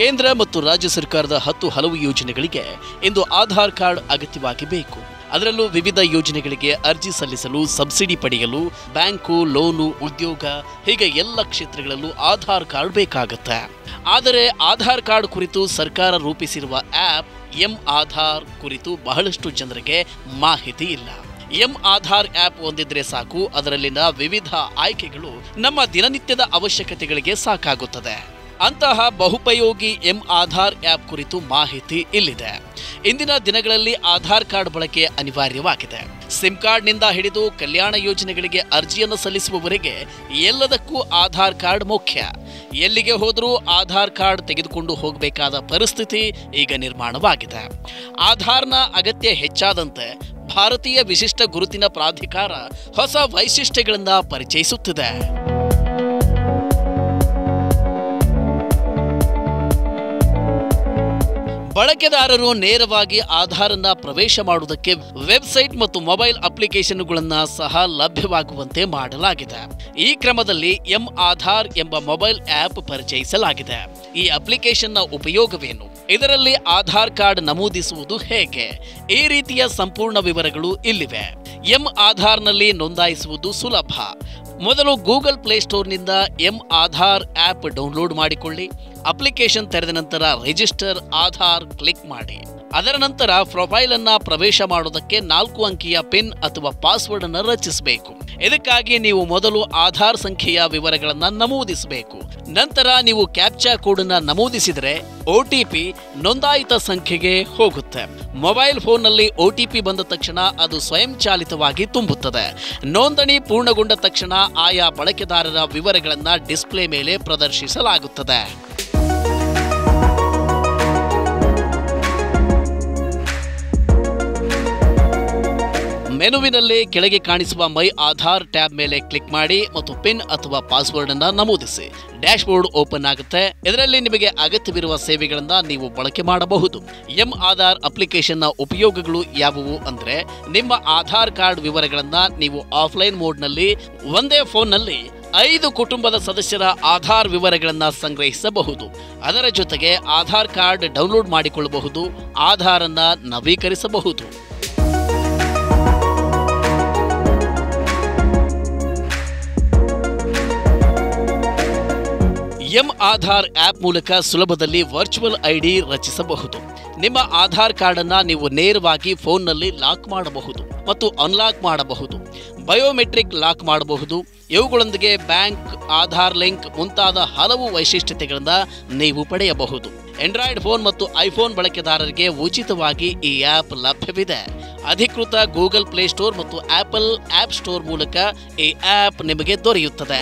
ಕೇಂದ್ರ ಮತ್ತು ರಾಜ್ಯ ಸರ್ಕಾರದ 10 ಹಲವು ಯೋಜನೆಗಳಿಗೆ ಇಂದು ಆಧಾರ್ ಕಾರ್ಡ್ ಅಗತ್ಯವಾಗಿ ಬೇಕು. ಅದರಲ್ಲೂ ವಿವಿಧ ಯೋಜನೆಗಳಿಗೆ ಅರ್ಜಿ ಸಲ್ಲಿಸಲು, ಸಬ್ಸಿಡಿ ಪಡೆಯಲು, ಬ್ಯಾಂಕು, ಲೋನು, ಉದ್ಯೋಗ ಹೀಗೆ ಎಲ್ಲ ಕ್ಷೇತ್ರಗಳಲ್ಲೂ ಆಧಾರ್ ಕಾರ್ಡ್ ಬೇಕಾಗುತ್ತೆ. ಆದರೆ ಆಧಾರ್ ಕಾರ್ಡ್ ಕುರಿತು ಸರ್ಕಾರ ರೂಪಿಸಿರುವ ಆಪ್ ಎಂ-ಆಧಾರ್ ಕುರಿತು ಬಹಳಷ್ಟು ಜನರಿಗೆ ಮಾಹಿತಿ ಇಲ್ಲ. ಎಂ-ಆಧಾರ್ ಆಪ್ ಹೊಂದಿದ್ರೆ ಸಾಕು, ಅದರಲ್ಲಿನ ವಿವಿಧ ಆಯ್ಕೆಗಳು ನಮ್ಮ ದಿನನಿತ್ಯದ ಅವಶ್ಯಕತೆಗಳಿಗೆ ಸಾಕಾಗುತ್ತದೆ. ಅಂತಹ ಬಹುಪಯೋಗಿ ಎಂ-ಆಧಾರ್ ಆಪ್ ಕುರಿತು ಮಾಹಿತಿ ಇಲ್ಲಿದೆ. ಇಂದಿನ ದಿನಗಳಲ್ಲಿ ಆಧಾರ್ ಕಾರ್ಡ್ ಬಳಕೆ ಅನಿವಾರ್ಯವಾಗಿದೆ. ಸಿಮ್ ಕಾರ್ಡ್ನಿಂದ ಹಿಡಿದು ಕಲ್ಯಾಣ ಯೋಜನೆಗಳಿಗೆ ಅರ್ಜಿಯನ್ನು ಸಲ್ಲಿಸುವವರೆಗೆ ಎಲ್ಲದಕ್ಕೂ ಆಧಾರ್ ಕಾರ್ಡ್ ಮುಖ್ಯ. ಎಲ್ಲಿಗೆ ಹೋದರೂ ಆಧಾರ್ ಕಾರ್ಡ್ ತೆಗೆದುಕೊಂಡು ಹೋಗಬೇಕಾದ ಪರಿಸ್ಥಿತಿ ಈಗ ನಿರ್ಮಾಣವಾಗಿದೆ. ಆಧಾರ್ನ ಅಗತ್ಯ ಹೆಚ್ಚಾದಂತೆ ಭಾರತೀಯ ವಿಶಿಷ್ಟ ಗುರುತಿನ ಪ್ರಾಧಿಕಾರ ಹೊಸ ವೈಶಿಷ್ಟ್ಯಗಳನ್ನು ಪರಿಚಯಿಸುತ್ತಿದೆ. ಬಳಕೆದಾರರು ನೇರವಾಗಿ ಆಧಾರನ್ನ ಪ್ರವೇಶ ಮಾಡುವುದಕ್ಕೆ ವೆಬ್ಸೈಟ್ ಮತ್ತು ಮೊಬೈಲ್ ಅಪ್ಲಿಕೇಶನ್ಗಳನ್ನು ಸಹ ಲಭ್ಯವಾಗುವಂತೆ ಮಾಡಲಾಗಿದೆ. ಈ ಕ್ರಮದಲ್ಲಿ ಎಂ-ಆಧಾರ್ ಎಂಬ ಮೊಬೈಲ್ ಆಪ್ ಪರಿಚಯಿಸಲಾಗಿದೆ. ಈ ಅಪ್ಲಿಕೇಶನ್ನ ಉಪಯೋಗವೇನು? ಇದರಲ್ಲಿ ಆಧಾರ್ ಕಾರ್ಡ್ ನಮೂದಿಸುವುದು ಹೇಗೆ? ಈ ರೀತಿಯ ಸಂಪೂರ್ಣ ವಿವರಗಳು ಇಲ್ಲಿವೆ. ಎಂ-ಆಧಾರ್ನಲ್ಲಿ ನೋಂದಾಯಿಸುವುದು ಸುಲಭ. ಮೊದಲು ಗೂಗಲ್ ಪ್ಲೇಸ್ಟೋರ್ನಿಂದ ಎಂ-ಆಧಾರ್ ಆಪ್ ಡೌನ್ಲೋಡ್ ಮಾಡಿಕೊಳ್ಳಿ. ಅಪ್ಲಿಕೇಶನ್ ತೆರೆದ ನಂತರ ರಿಜಿಸ್ಟರ್ ಆಧಾರ್ ಕ್ಲಿಕ್ ಮಾಡಿ. ಅದರ ನಂತರ ಪ್ರೊಫೈಲ್ ಅನ್ನ ಪ್ರವೇಶ ಮಾಡೋದಕ್ಕೆ 4 ಅಂಕಿಯ ಪಿನ್ ಅಥವಾ ಪಾಸ್ವರ್ಡ್ ಅನ್ನು ರಚಿಸಬೇಕು. ಇದಕ್ಕಾಗಿ ನೀವು ಮೊದಲು ಆಧಾರ್ ಸಂಖ್ಯೆಯ ವಿವರಗಳನ್ನು ನಮೂದಿಸಬೇಕು. ನಂತರ ನೀವು ಕ್ಯಾಪ್ಚಾ ಕೋಡ್ ಅನ್ನು ನಮೂದಿಸಿದರೆ OTP ನೋಂದಾಯಿತ ಸಂಖ್ಯೆಗೆ ಹೋಗುತ್ತೆ. ಮೊಬೈಲ್ ಫೋನ್ನಲ್ಲಿ OTP ಬಂದ ತಕ್ಷಣ ಅದು ಸ್ವಯಂಚಾಲಿತವಾಗಿ ತುಂಬುತ್ತದೆ. ನೋಂದಣಿ ಪೂರ್ಣಗೊಂಡ ತಕ್ಷಣ ಆಯಾ ಬಳಕೆದಾರರ ವಿವರಗಳನ್ನು ಡಿಸ್ಪ್ಲೇ ಮೇಲೆ ಪ್ರದರ್ಶಿಸಲಾಗುತ್ತದೆ. ಮೆನುವಿನಲ್ಲಿ ಕೆಳಗೆ ಕಾಣಿಸುವ ಮೈ ಆಧಾರ್ ಟ್ಯಾಬ್ ಮೇಲೆ ಕ್ಲಿಕ್ ಮಾಡಿ ಮತ್ತು ಪಿನ್ ಅಥವಾ ಪಾಸ್ವರ್ಡ್ ಅನ್ನು ನಮೂದಿಸಿ. ಡ್ಯಾಶ್ ಬೋರ್ಡ್ ಓಪನ್ ಆಗುತ್ತೆ. ಇದರಲ್ಲಿ ನಿಮಗೆ ಅಗತ್ಯವಿರುವ ಸೇವೆಗಳನ್ನು ನೀವು ಬಳಕೆ ಮಾಡಬಹುದು. ಎಂ-ಆಧಾರ್ ಅಪ್ಲಿಕೇಶನ್ನ ಉಪಯೋಗಗಳು ಯಾವುವು ಅಂದರೆ, ನಿಮ್ಮ ಆಧಾರ್ ಕಾರ್ಡ್ ವಿವರಗಳನ್ನು ನೀವು ಆಫ್ಲೈನ್ ಮೋಡ್ನಲ್ಲಿ ಒಂದೇ ಫೋನ್ನಲ್ಲಿ 5 ಕುಟುಂಬದ ಸದಸ್ಯರ ಆಧಾರ್ ವಿವರಗಳನ್ನು ಸಂಗ್ರಹಿಸಬಹುದು. ಅದರ ಜೊತೆಗೆ ಆಧಾರ್ ಕಾರ್ಡ್ ಡೌನ್ಲೋಡ್ ಮಾಡಿಕೊಳ್ಳಬಹುದು. ಆಧಾರ್ ಅನ್ನು ನವೀಕರಿಸಬಹುದು. ಎಂ-ಆಧಾರ್ ಆಪ್ ಮೂಲಕ ಸುಲಭದಲ್ಲಿ ವರ್ಚುವಲ್ ಐಡಿ ರಚಿಸಬಹುದು. ನಿಮ್ಮ ಆಧಾರ್ ಕಾರ್ಡ್ ಅನ್ನು ನೀವು ನೇರವಾಗಿ ಫೋನ್ನಲ್ಲಿ ಲಾಕ್ ಮಾಡಬಹುದು ಮತ್ತು ಅನ್ಲಾಕ್ ಮಾಡಬಹುದು. ಬಯೋಮೆಟ್ರಿಕ್ ಲಾಕ್ ಮಾಡಬಹುದು. ಇವುಗಳೊಂದಿಗೆ ಬ್ಯಾಂಕ್, ಆಧಾರ್ ಲಿಂಕ್ ಮುಂತಾದ ಹಲವು ವೈಶಿಷ್ಟ್ಯತೆಗಳನ್ನು ನೀವು ಪಡೆಯಬಹುದು. ಆಂಡ್ರಾಯ್ಡ್ ಫೋನ್ ಮತ್ತು ಐಫೋನ್ ಬಳಕೆದಾರರಿಗೆ ಉಚಿತವಾಗಿ ಈ ಆಪ್ ಲಭ್ಯವಿದೆ. ಅಧಿಕೃತ ಗೂಗಲ್ ಪ್ಲೇಸ್ಟೋರ್ ಮತ್ತು ಆಪಲ್ ಆಪ್ ಸ್ಟೋರ್ ಮೂಲಕ ಈ ಆಪ್ ನಿಮಗೆ ದೊರೆಯುತ್ತದೆ.